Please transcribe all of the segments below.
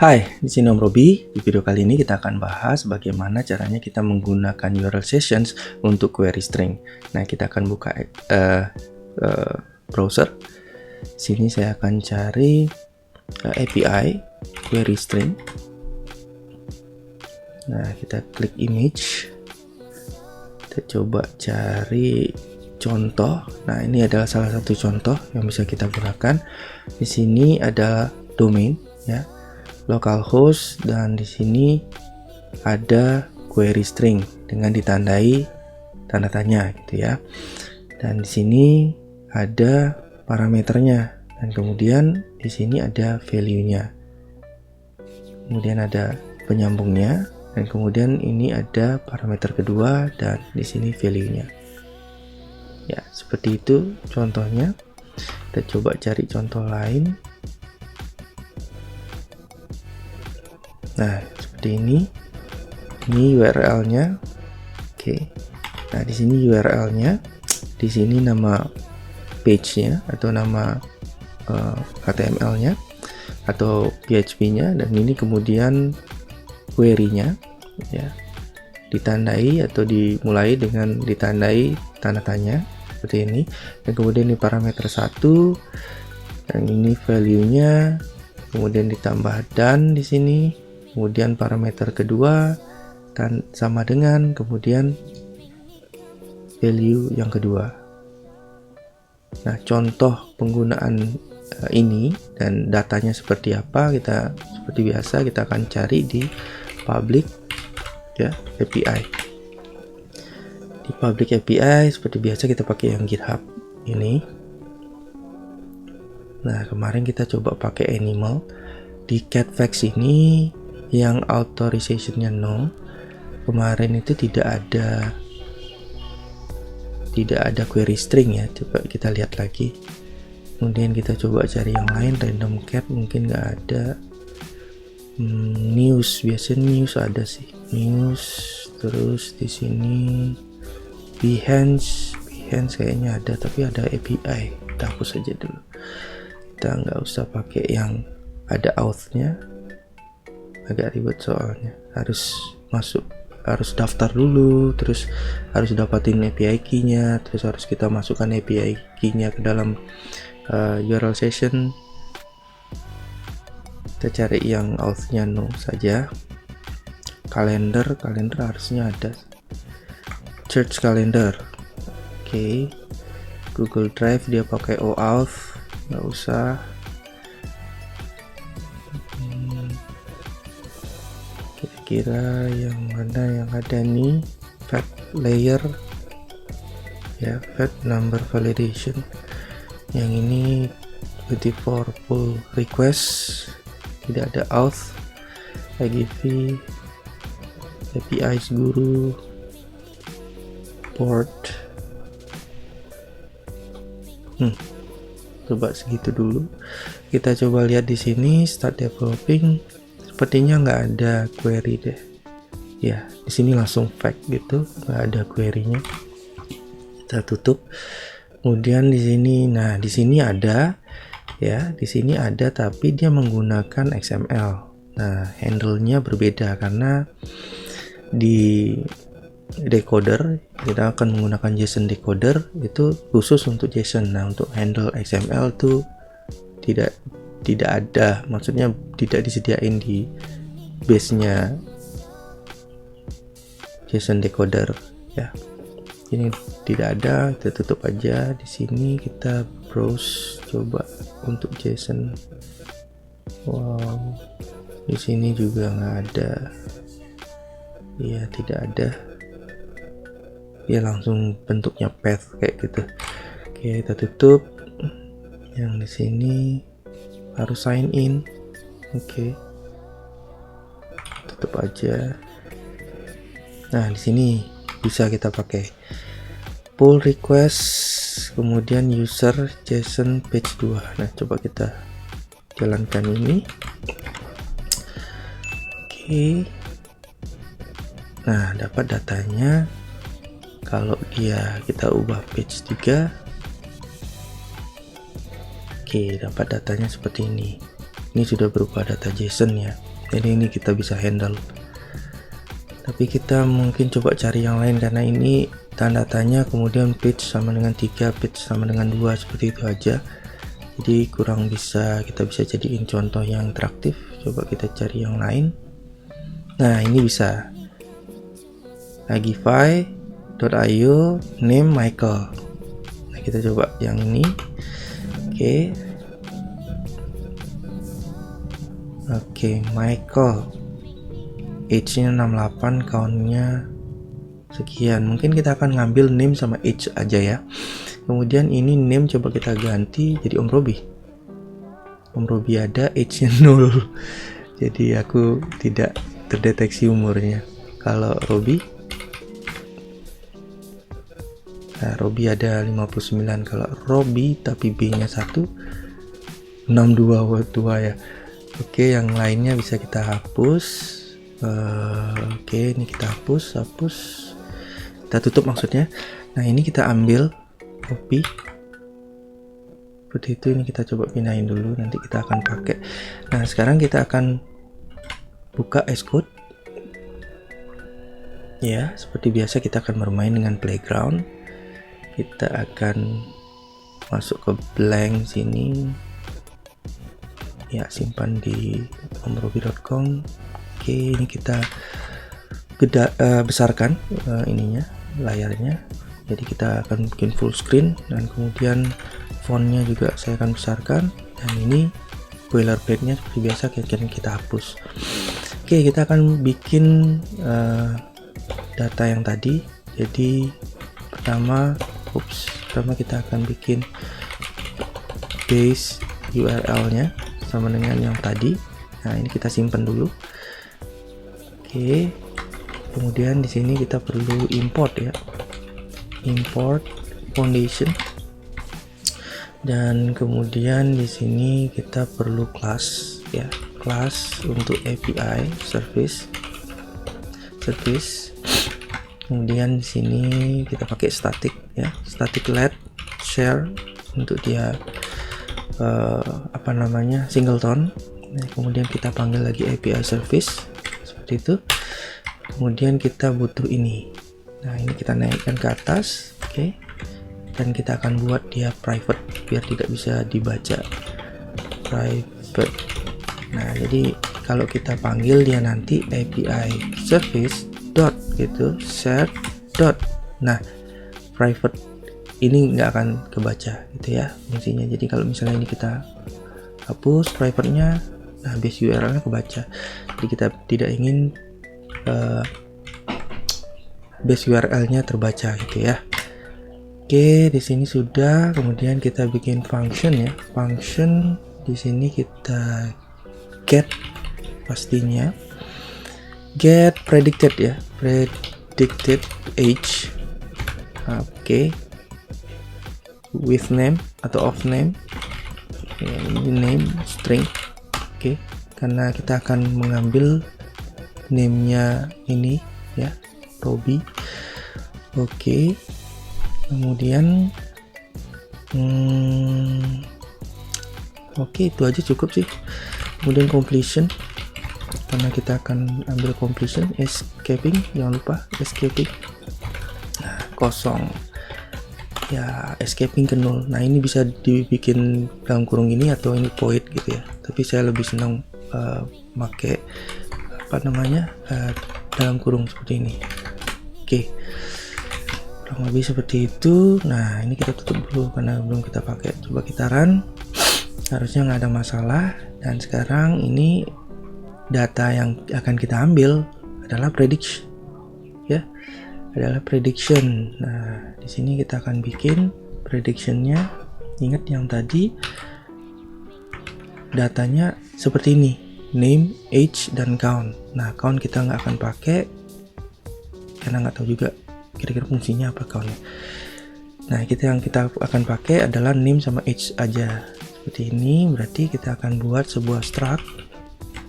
Hai, di sini Om Robi. Di video kali ini kita akan bahas bagaimana caranya kita menggunakan URL sessions untuk query string. Nah, kita akan buka browser. Sini saya akan cari API query string. Nah, kita klik image. Kita coba cari contoh. Nah, ini adalah salah satu contoh yang bisa kita gunakan. Di sini ada domain, ya, localhost, dan di sini ada query string dengan ditandai tanda tanya gitu ya. Dan di sini ada parameternya, dan kemudian di sini ada value-nya. Kemudian ada penyambungnya, dan kemudian ini ada parameter kedua dan di sini value-nya. Ya, seperti itu contohnya. Kita coba cari contoh lain. Nah, seperti ini. Ini URL-nya. Oke. Nah, di sini URL-nya. Di sini nama page-nya atau nama HTML-nya atau PHP-nya, dan ini kemudian query-nya, ya. Ditandai atau dimulai dengan ditandai tanda tanya seperti ini, dan kemudian ini parameter 1, dan ini value-nya, kemudian ditambah dan di sini, kemudian parameter kedua dan sama dengan kemudian value yang kedua. Nah, contoh penggunaan ini dan datanya seperti apa, kita seperti biasa kita akan cari di public, ya, API. Di public API seperti biasa kita pakai yang GitHub ini. Nah, kemarin kita coba pakai animal. Di catfacts ini yang authorization-nya no, kemarin itu tidak ada query string ya. Coba kita lihat lagi. Kemudian kita coba cari yang lain, random cat mungkin nggak ada. News, biasanya news ada sih, news. Terus di sini Behance kayaknya ada, tapi ada API. Kita hapus saja dulu, kita nggak usah pakai yang ada auth-nya, agak ribet soalnya. Harus daftar dulu, terus harus dapatin API key-nya, terus harus kita masukkan API key-nya ke dalam URL session. Kita cari yang auth-nya no saja. Kalender harusnya ada. Search calendar. Oke. Google Drive dia pakai OAuth, nggak usah. Kira-kira yang mana yang ada nih? Fat layer, ya, fat number validation. Yang ini 24 pull request, tidak ada auth. IGV, APIs guru, port. Coba segitu dulu. Kita coba lihat di sini start developing. Sepertinya nggak ada query deh. Ya, di sini langsung fact gitu, nggak ada query-nya. Kita tutup. Kemudian di sini, nah di sini ada, ya, di sini ada, tapi dia menggunakan XML. Nah, handle-nya berbeda karena di decoder kita akan menggunakan JSON decoder, itu khusus untuk JSON. Nah, untuk handle XML tuh tidak ada, maksudnya tidak disediain di base-nya JSON decoder, ya. Ini tidak ada, kita tutup aja. Di sini kita browse coba untuk JSON. Wow, di sini juga nggak ada. Iya, tidak ada. Dia langsung bentuknya path kayak gitu. Oke, kita tutup. Yang di sini harus sign in. Oke, tutup aja. Nah, di sini bisa kita pakai pull request, kemudian user JSON page 2. Nah, coba kita jalankan ini. Oke. Nah, dapat datanya. Kalau kita ubah page 3, oke, dapat datanya seperti ini. Ini sudah berupa data JSON ya. jadi ini kita bisa handle. Tapi kita mungkin coba cari yang lain, karena ini tanda-tanya kemudian page sama dengan 3, page sama dengan 2, seperti itu aja. Jadi kurang bisa, kita bisa jadiin contoh yang interaktif. Coba kita cari yang lain. Nah, ini bisa Agify.io name Michael. Nah, kita coba yang ini. Oke, Michael, age-nya 68, count-nya sekian. Mungkin kita akan ngambil name sama age aja ya. Kemudian ini name coba kita ganti jadi Om Robi. Om Robi ada, age-nya 0. Jadi aku tidak terdeteksi umurnya. Kalau Robi, nah, Robi ada 59. Kalau Robi tapi B-nya 1, 62 tua ya. Oke, yang lainnya bisa kita hapus. Oke, ini kita hapus, kita tutup maksudnya. Nah, ini kita ambil copy seperti itu. Ini kita coba pindahin dulu, nanti kita akan pakai. Nah, sekarang kita akan buka Xcode ya. Seperti biasa kita akan bermain dengan playground. Kita akan masuk ke blank sini ya, simpan di omrobi.com. Oke, ini kita besarkan ininya, layarnya. Jadi kita akan bikin full screen, dan kemudian fontnya juga saya akan besarkan. Dan ini boilerplate-nya seperti biasa kita hapus. Oke, kita akan bikin data yang tadi. Jadi pertama kita akan bikin base URL-nya sama dengan yang tadi. Nah, ini kita simpan dulu. Oke. Kemudian di sini kita perlu import ya. Import foundation. Dan kemudian di sini kita perlu class ya. Class untuk API service. Kemudian di sini kita pakai static ya. Static let share untuk dia singleton. Nah, kemudian kita panggil lagi API service seperti itu. Kemudian kita butuh ini. Nah, ini kita naikkan ke atas. Oke. Dan kita akan buat dia private biar tidak bisa dibaca. Private. Nah, jadi kalau kita panggil dia nanti API service dot gitu, share dot. Nah, private ini nggak akan kebaca gitu ya fungsinya. Jadi kalau misalnya ini kita hapus private-nya, nah base URL-nya kebaca. Jadi kita tidak ingin base URL-nya terbaca gitu ya. Oke, di sini sudah. Kemudian kita bikin function ya. Function di sini kita get pastinya. Get predicted ya. Predicted age. Oke. With name atau of name. Ini name string. Oke, karena kita akan mengambil name-nya ini ya, Robi. Oke. Kemudian oke, itu aja cukup sih. Kemudian completion, karena kita akan ambil completion. Escaping, jangan lupa escaping. Nah, kosong ya, escaping ke 0. Nah, ini bisa dibikin dalam kurung ini atau ini void gitu ya, tapi saya lebih senang pakai dalam kurung seperti ini. Oke, kurang lebih seperti itu. Nah, ini kita tutup dulu karena belum kita pakai. Coba kita run, harusnya nggak ada masalah. Dan sekarang ini data yang akan kita ambil adalah prediction ya, adalah prediction. Nah, di sini kita akan bikin predictionnya. Ingat yang tadi datanya seperti ini, name, age, dan count. Nah, count kita nggak akan pakai karena nggak tahu juga kira-kira fungsinya apa countnya. Nah, yang kita akan pakai adalah name sama age aja seperti ini. Berarti kita akan buat sebuah struct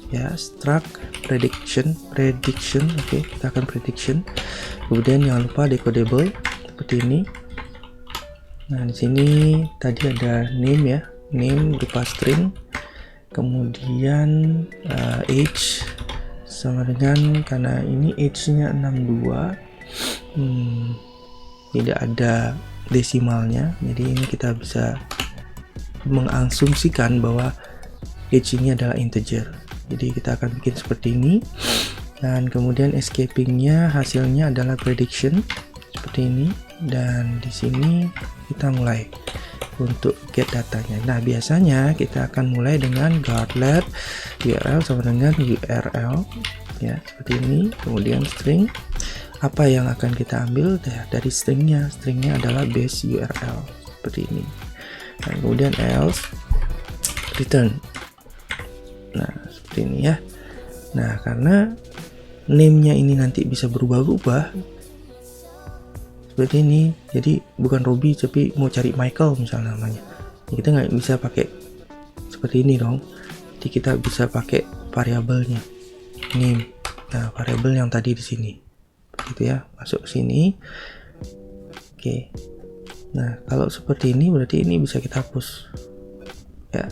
ya, struct prediction. Oke, kita akan prediction. Kemudian jangan lupa decodable seperti ini. Nah, di sini tadi ada name ya, name berupa string. Kemudian age sama dengan, karena ini age-nya 62, tidak ada desimalnya, jadi ini kita bisa mengasumsikan bahwa age ini adalah integer. Jadi kita akan bikin seperti ini, dan kemudian escapingnya hasilnya adalah prediction seperti ini, dan di sini kita mulai untuk get datanya. Nah, biasanya kita akan mulai dengan Gardlet URL sama dengan URL ya, seperti ini. Kemudian string, apa yang akan kita ambil dari stringnya adalah base URL seperti ini. Nah, kemudian else return. Nah, seperti ini ya. Nah, karena name-nya ini nanti bisa berubah-ubah seperti ini, jadi bukan Robi tapi mau cari Michael misalnya namanya, kita nggak bisa pakai seperti ini dong. Jadi kita bisa pakai variabelnya name. Nah, variabel yang tadi di sini gitu ya, masuk ke sini. Oke, nah kalau seperti ini berarti ini bisa kita hapus ya.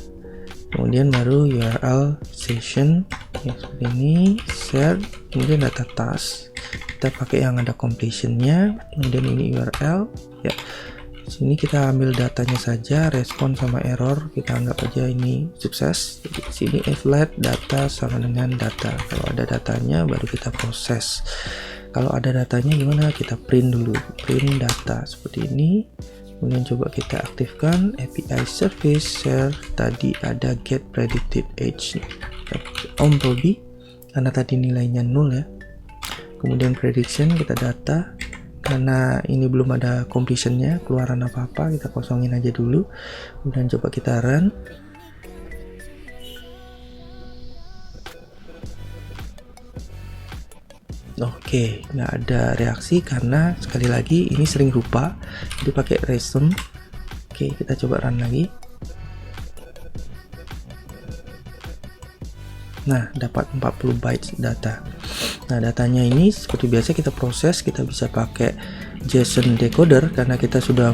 Kemudian baru URL session ya, seperti ini, share, kemudian data task kita pakai yang ada completionnya, kemudian ini URL ya. Sini kita ambil datanya saja, respon sama error kita anggap aja ini sukses. Jadi sini flat data sama dengan data, kalau ada datanya baru kita proses. Kalau ada datanya gimana, kita print dulu, print data seperti ini. Kemudian coba kita aktifkan API service share, tadi ada get predicted age Om Robi karena tadi nilainya 0 ya. Kemudian prediction kita data, karena ini belum ada completionnya, keluaran apa-apa, kita kosongin aja dulu. Kemudian coba kita run. Oke, nggak ada reaksi karena sekali lagi ini sering lupa, jadi pakai resume. Oke, kita coba run lagi. Nah, dapat 40 bytes data. Nah, datanya ini seperti biasa kita proses, kita bisa pakai JSON decoder karena kita sudah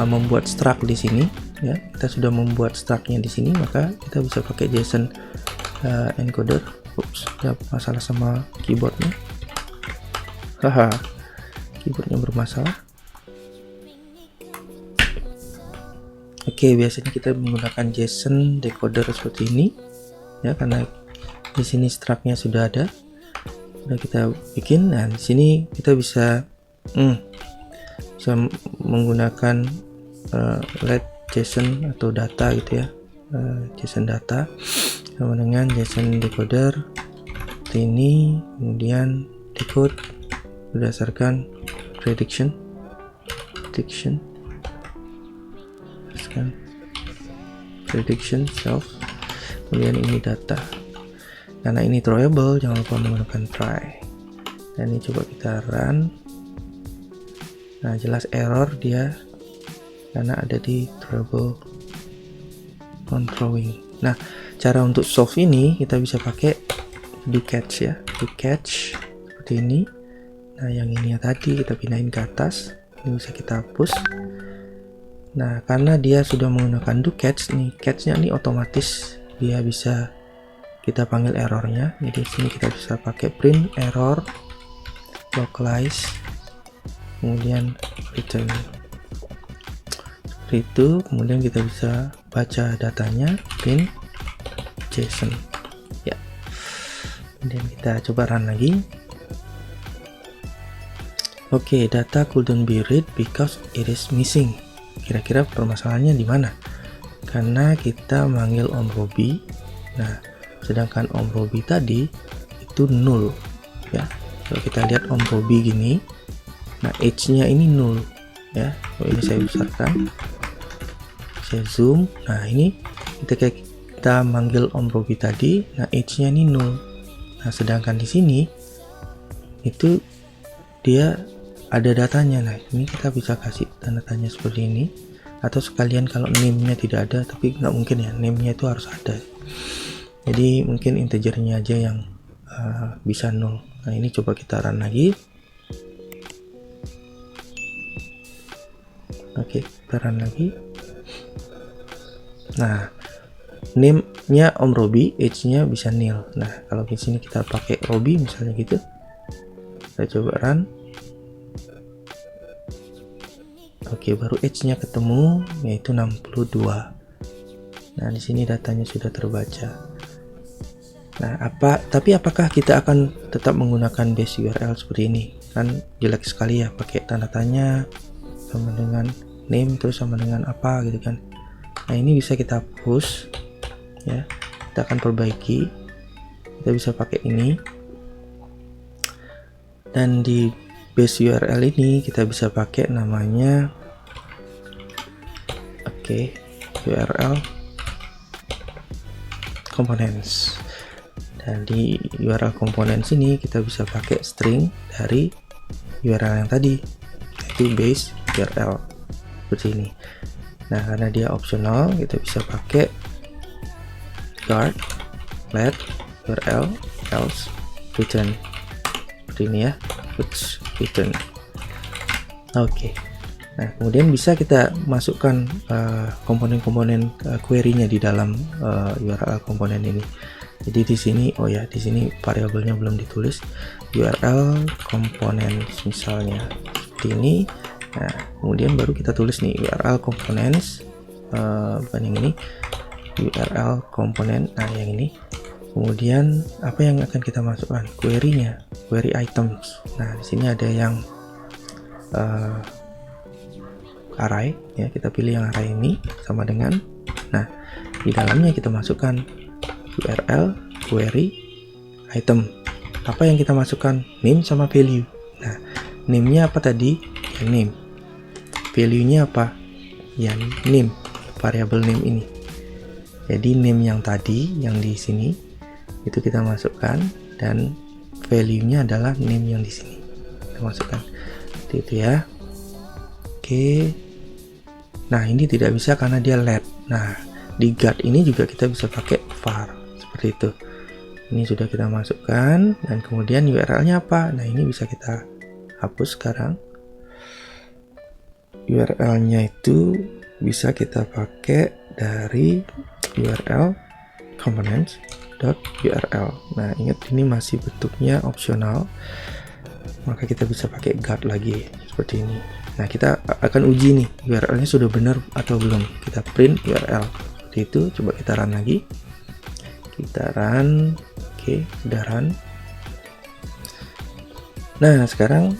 membuat struct di sini ya. Kita sudah membuat structnya di sini, maka kita bisa pakai JSON encoder. Ups, ada masalah sama keyboardnya. Haha, keyboardnya bermasalah. Oke, biasanya kita menggunakan JSON decoder seperti ini ya, karena di sini structnya sudah ada. Udah kita bikin. Nah, di sini kita bisa menggunakan let JSON atau data gitu ya, JSON data sama dengan JSON decoder seperti ini, kemudian decode berdasarkan prediction self, kemudian ini data. Karena ini throwable, jangan lupa menggunakan try. Dan ini coba kita run. Nah, jelas error dia karena ada di throwable non throwing. Nah, cara untuk solve ini kita bisa pakai do catch ya, do catch seperti ini. Nah, yang ini ya tadi kita pindahin ke atas, ini bisa kita hapus. Nah, karena dia sudah menggunakan do catch nih, catch-nya ini otomatis dia bisa kita panggil errornya. Jadi sini kita bisa pakai print error localize, kemudian return seperti itu. Kemudian kita bisa baca datanya, print JSON ya. Kemudian kita coba run lagi. Oke, data couldn't be read because it is missing. Kira-kira permasalahannya di mana? Karena kita manggil Om Robi. Nah, sedangkan Om Robi tadi itu 0 ya. Kalau kita lihat Om Robi gini, nah age-nya ini 0 ya. Kalau ini saya besarkan, saya zoom. Nah, ini ketika kita manggil Om Robi tadi, nah age-nya ini 0. Nah, sedangkan di sini itu dia ada datanya. Nah, ini kita bisa kasih tanda tanya seperti ini, atau sekalian kalau name-nya tidak ada, tapi nggak mungkin ya, name-nya itu harus ada. Jadi mungkin integernya aja yang bisa 0. Nah, ini coba kita run lagi. Oke, kita run lagi. Nah, name-nya Om Robi, age-nya bisa nil. Nah, kalau di sini kita pakai Robi misalnya gitu. Kita coba run. Oke, baru age-nya ketemu yaitu 62. Nah, di sini datanya sudah terbaca. Nah, tapi apakah kita akan tetap menggunakan base URL seperti ini? Kan jelek sekali ya pakai tanda tanya sama dengan name terus sama dengan apa gitu kan. Nah, ini bisa kita hapus ya. Kita akan perbaiki. Kita bisa pakai ini. Dan di base URL ini kita bisa pakai namanya URL components. Dan di URL components ini kita bisa pakai string dari URL yang tadi, yaitu base URL seperti ini. Nah, karena dia optional, kita bisa pakai guard let URL else return seperti ini ya, puts return. Oke. Nah, kemudian bisa kita masukkan komponen-komponen query-nya di dalam URL komponen ini. Jadi di sini, di sini variabelnya belum ditulis, URL components misalnya seperti ini. Nah, kemudian baru kita tulis nih URL components, bukan yang ini, URL component, nah yang ini. Kemudian apa yang akan kita masukkan? Query-nya, query items. Nah, di sini ada yang array ya, kita pilih yang array ini sama dengan, nah di dalamnya kita masukkan URL query item. Apa yang kita masukkan? Name sama value. Nah, name-nya apa tadi? Ya, name. Value-nya apa? Ya, name, variabel name ini. Jadi name yang tadi yang di sini itu kita masukkan, dan value-nya adalah name yang di sini kita masukkan. Seperti itu ya. Oke. Nah, ini tidak bisa karena dia let. Nah, di guard ini juga kita bisa pakai var seperti itu. Ini sudah kita masukkan, dan kemudian URL-nya apa? Nah, ini bisa kita hapus sekarang. URL-nya itu bisa kita pakai dari URL components.url. Nah, ingat ini masih bentuknya opsional, maka kita bisa pakai guard lagi seperti ini. Nah, kita akan uji nih URL-nya sudah benar atau belum. Kita print URL seperti itu. Coba kita run lagi. Kita run. Oke, sudah run. Nah, sekarang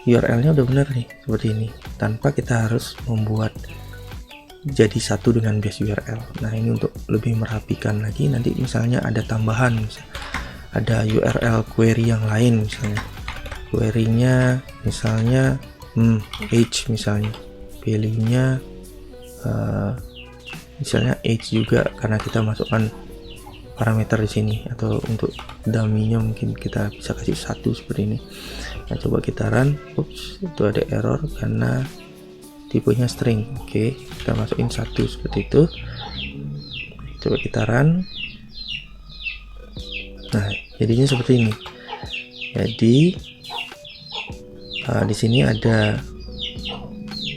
URL-nya udah benar nih seperti ini, tanpa kita harus membuat jadi satu dengan base URL. Nah, ini untuk lebih merapikan lagi. Nanti misalnya ada tambahan, ada URL query yang lain, misalnya query-nya misalnya age, misalnya value-nya misalnya age juga, karena kita masukkan parameter di sini, atau untuk dummy-nya mungkin kita bisa kasih 1 seperti ini. Nah, coba kita run. Ups, itu ada error karena tipenya string. Oke, kita masukin 1 seperti itu. Coba kita run. Nah, jadinya seperti ini. Jadi di sini ada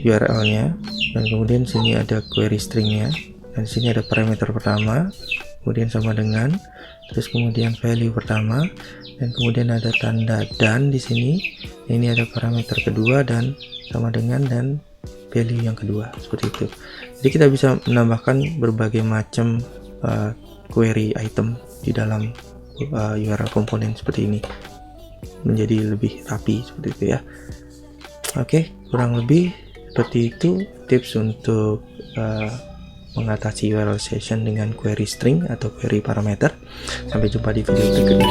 URL-nya, dan kemudian sini ada query string-nya, dan sini ada parameter pertama, kemudian sama dengan, terus kemudian value pertama, dan kemudian ada tanda dan di sini. Ini ada parameter kedua dan sama dengan, dan value yang kedua seperti itu. Jadi kita bisa menambahkan berbagai macam query item di dalam URL komponen seperti ini, menjadi lebih rapi seperti itu ya. Oke, kurang lebih seperti itu tips untuk mengatasi URL session dengan query string atau query parameter. Sampai jumpa di video berikutnya.